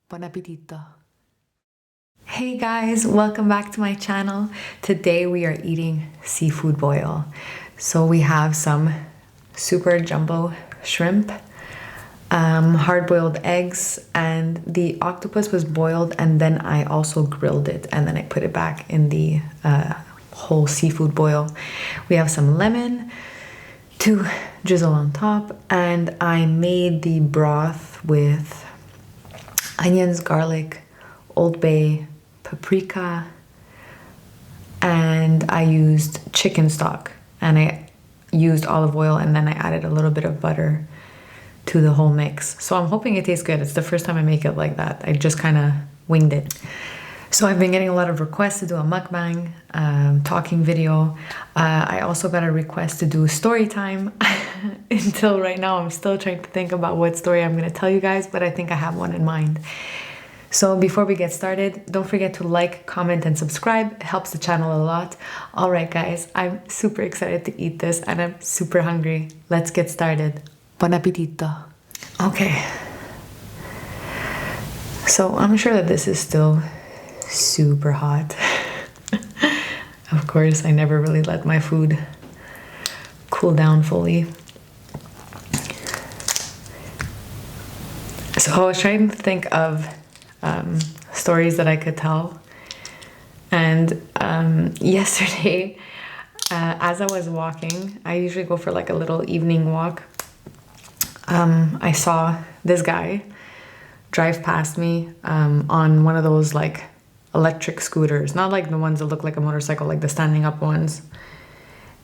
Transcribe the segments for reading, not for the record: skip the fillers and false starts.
Buon appetito. Hey guys, welcome back to my channel. Today we are eating seafood boil. So we have some super jumbo shrimp, hard-boiled eggs, and the octopus was boiled and then I also grilled it and then I put it back in the whole seafood boil. We have some lemon to drizzle on top, and I made the broth with onions, garlic, Old Bay, paprika, and I used chicken stock, and I used olive oil, and then I added a little bit of butter to the whole mix. So I'm hoping it tastes good. It's the first time I make it like that. I just kind of winged it. So I've been getting a lot of requests to do a mukbang, talking video. I also got a request to do story time. Until right now, I'm still trying to think about what story I'm going to tell you guys, but I think I have one in mind. So before we get started, don't forget to like, comment, and subscribe. It helps the channel a lot. All right, guys, I'm super excited to eat this and I'm super hungry. Let's get started. Buon appetito. Okay. So I'm sure that this is still super hot. Of course, I never really let my food cool down fully. So I was trying to think of stories that I could tell, and yesterday as I was walking, I usually go for like a little evening walk, I saw this guy drive past me on one of those like electric scooters, not like the ones that look like a motorcycle, like the standing up ones.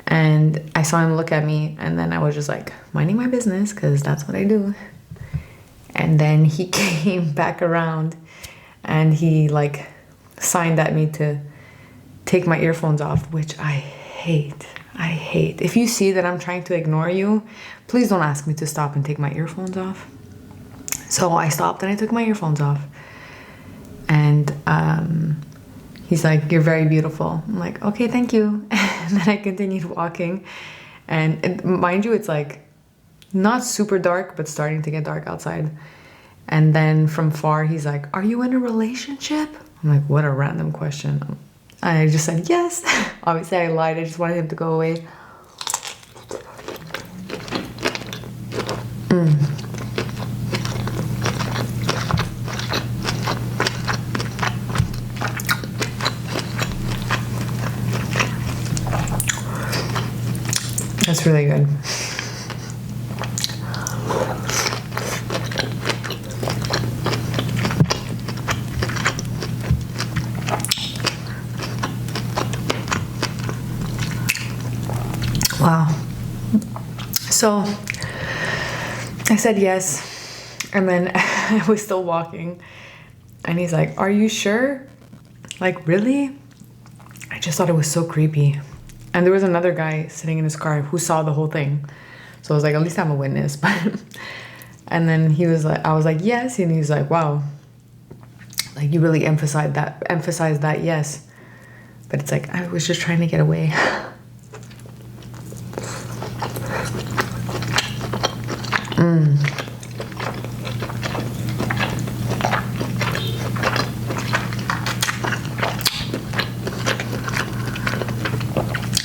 And I saw him look at me, and then I was just like minding my business because that's what I do. And then he came back around and he like signed at me to take my earphones off, which I hate. I hate. If you see that I'm trying to ignore you, please don't ask me to stop and take my earphones off. So I stopped and I took my earphones off. And he's like, "You're very beautiful." I'm like, "Okay, thank you." And then I continued walking. And mind you, it's like not super dark, but starting to get dark outside. And then from far, he's like, "Are you in a relationship?" I'm like, what a random question. And I just said, yes. Obviously, I lied. I just wanted him to go away. That's really good. Wow. So I said yes, and then I was still walking, and he's like, "Are you sure? Like, really?" I just thought it was so creepy. And there was another guy sitting in his car who saw the whole thing. So I was like, at least I'm a witness. And then he was like, I was like, yes. And he's like, wow, like you really emphasized that yes. But it's like, I was just trying to get away.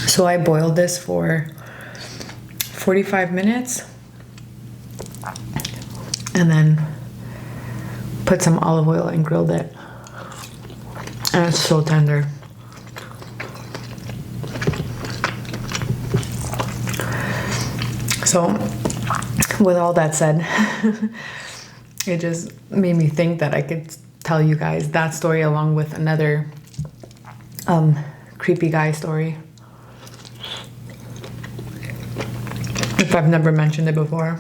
So I boiled this for 45 minutes and then put some olive oil and grilled it. And it's so tender. So with all that said, it just made me think that I could tell you guys that story along with another creepy guy story. If I've never mentioned it before.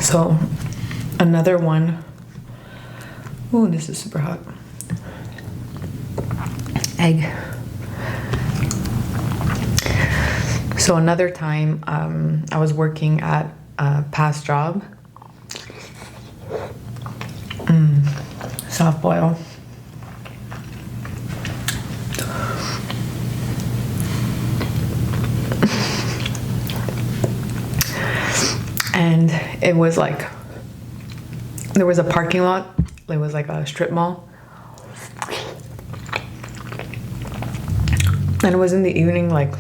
So another one. Oh, this is super hot. Egg. So another time, I was working at a past job. Soft boil. And it was like, there was a parking lot. It was like a strip mall. And it was in the evening, like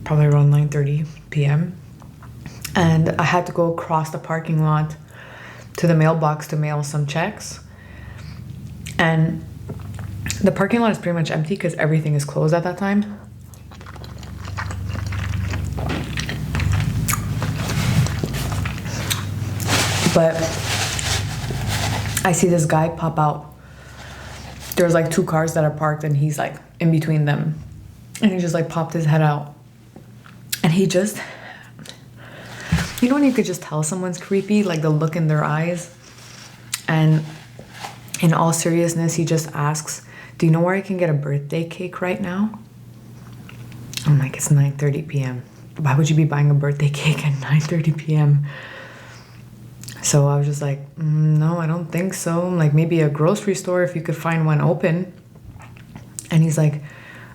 probably around 9:30 p.m. And I had to go across the parking lot to the mailbox to mail some checks. And the parking lot is pretty much empty because everything is closed at that time. But I see this guy pop out. There's like 2 cars that are parked and he's like in between them. And he just like popped his head out. And he just, you know when you could just tell someone's creepy, like the look in their eyes? And in all seriousness, he just asks, do you know where I can get a birthday cake right now? I'm like, it's 9:30 p.m. Why would you be buying a birthday cake at 9:30 p.m.? So I was just like, no, I don't think so. I'm like, maybe a grocery store if you could find one open. And he's like,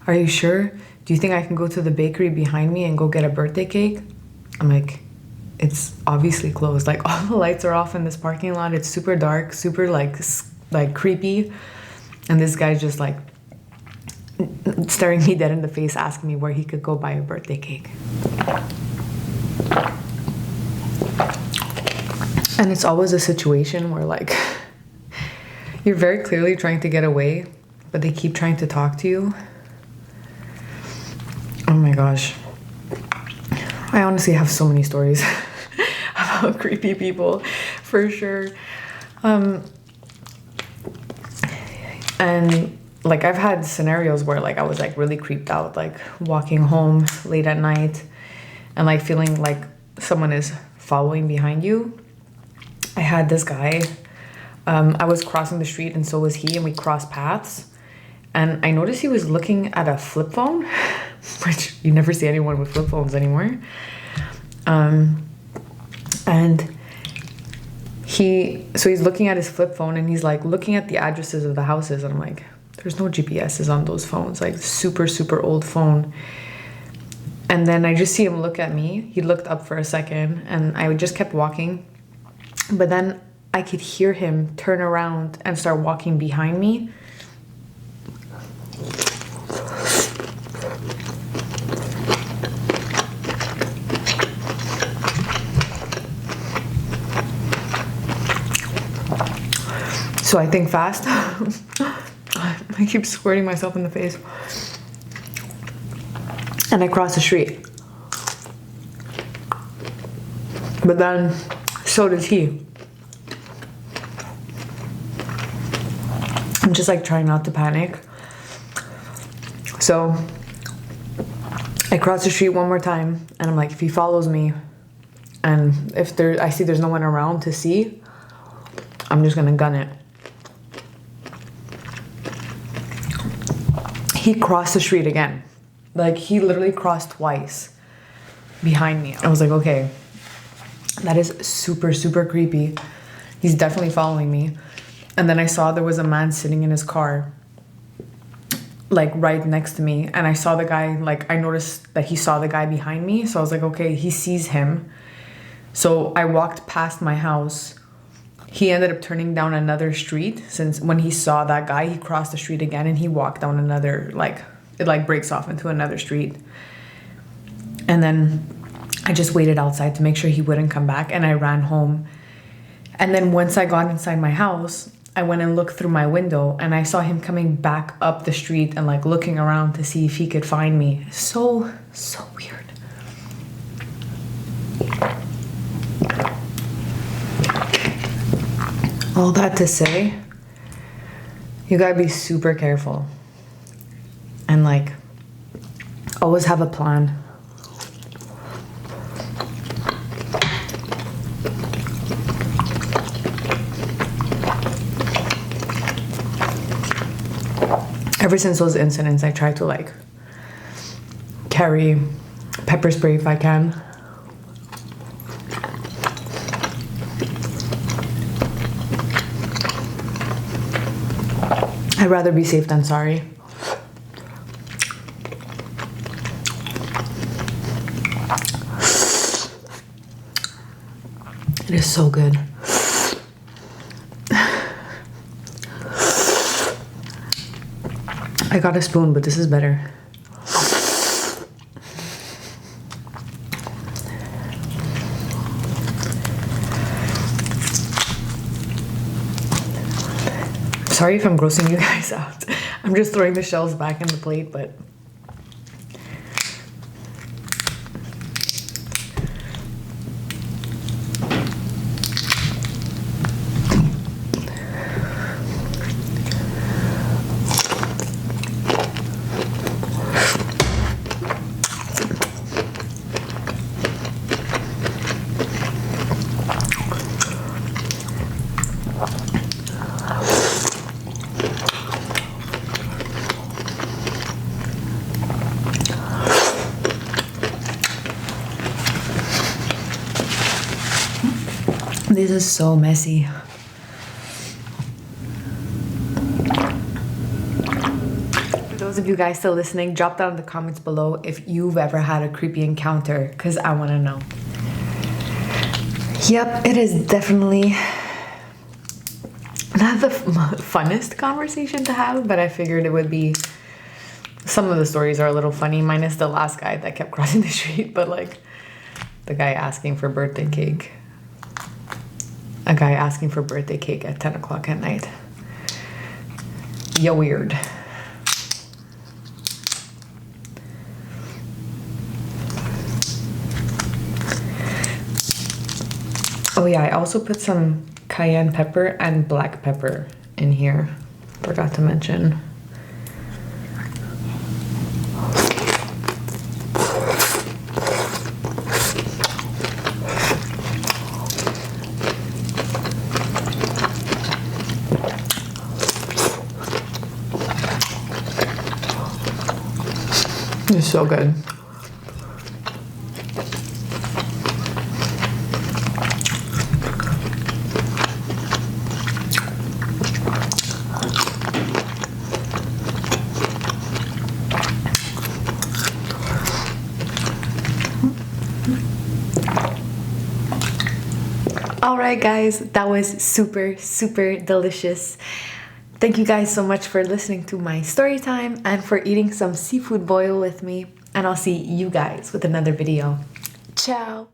are you sure? Do you think I can go to the bakery behind me and go get a birthday cake? I'm like, it's obviously closed. Like all the lights are off in this parking lot. It's super dark, super like creepy. And this guy's just like staring me dead in the face, asking me where he could go buy a birthday cake. And it's always a situation where like you're very clearly trying to get away, but they keep trying to talk to you. Oh my gosh. I honestly have so many stories about creepy people, for sure. And like I've had scenarios where like I was like really creeped out, like walking home late at night and like feeling like someone is following behind you. I had this guy, I was crossing the street and so was he, and we crossed paths. And I noticed he was looking at a flip phone, which you never see anyone with flip phones anymore. And he's looking at his flip phone and he's like looking at the addresses of the houses. And I'm like, there's no GPSs on those phones, like super, super old phone. And then I just see him look at me. He looked up for a second and I just kept walking. But then I could hear him turn around and start walking behind me. So I think fast. I keep squirting myself in the face. And I cross the street. But then so does he. I'm just like trying not to panic. So I cross the street one more time and I'm like, if he follows me and if I see there's no one around to see, I'm just gonna gun it. He crossed the street again. Like he literally crossed twice behind me. I was like, okay, that is super, super creepy. He's definitely following me. And then I saw there was a man sitting in his car, like right next to me. And I saw the guy, like I noticed that he saw the guy behind me. So I was like, okay, he sees him. So I walked past my house. He ended up turning down another street, since when he saw that guy, he crossed the street again and he walked down another, like it like breaks off into another street. And then I just waited outside to make sure he wouldn't come back and I ran home. And then once I got inside my house, I went and looked through my window and I saw him coming back up the street and like looking around to see if he could find me. So weird. All that to say, you gotta be super careful and like always have a plan. Ever since those incidents, I try to like carry pepper spray if I can. I'd rather be safe than sorry. It is so good. I got a spoon, but this is better. Sorry if I'm grossing you guys out. I'm just throwing the shells back in the plate, but this is so messy. For those of you guys still listening, drop down in the comments below if you've ever had a creepy encounter, because I want to know. Yep, it is definitely not the funnest conversation to have, but I figured it would be. Some of the stories are a little funny, minus the last guy that kept crossing the street, but like the guy asking for birthday cake. A guy asking for birthday cake at 10 o'clock at night. You're weird. Oh yeah, I also put some cayenne pepper and black pepper in here. Forgot to mention. It's so good. All right, guys, that was super, super delicious. Thank you guys so much for listening to my story time and for eating some seafood boil with me. And I'll see you guys with another video. Ciao.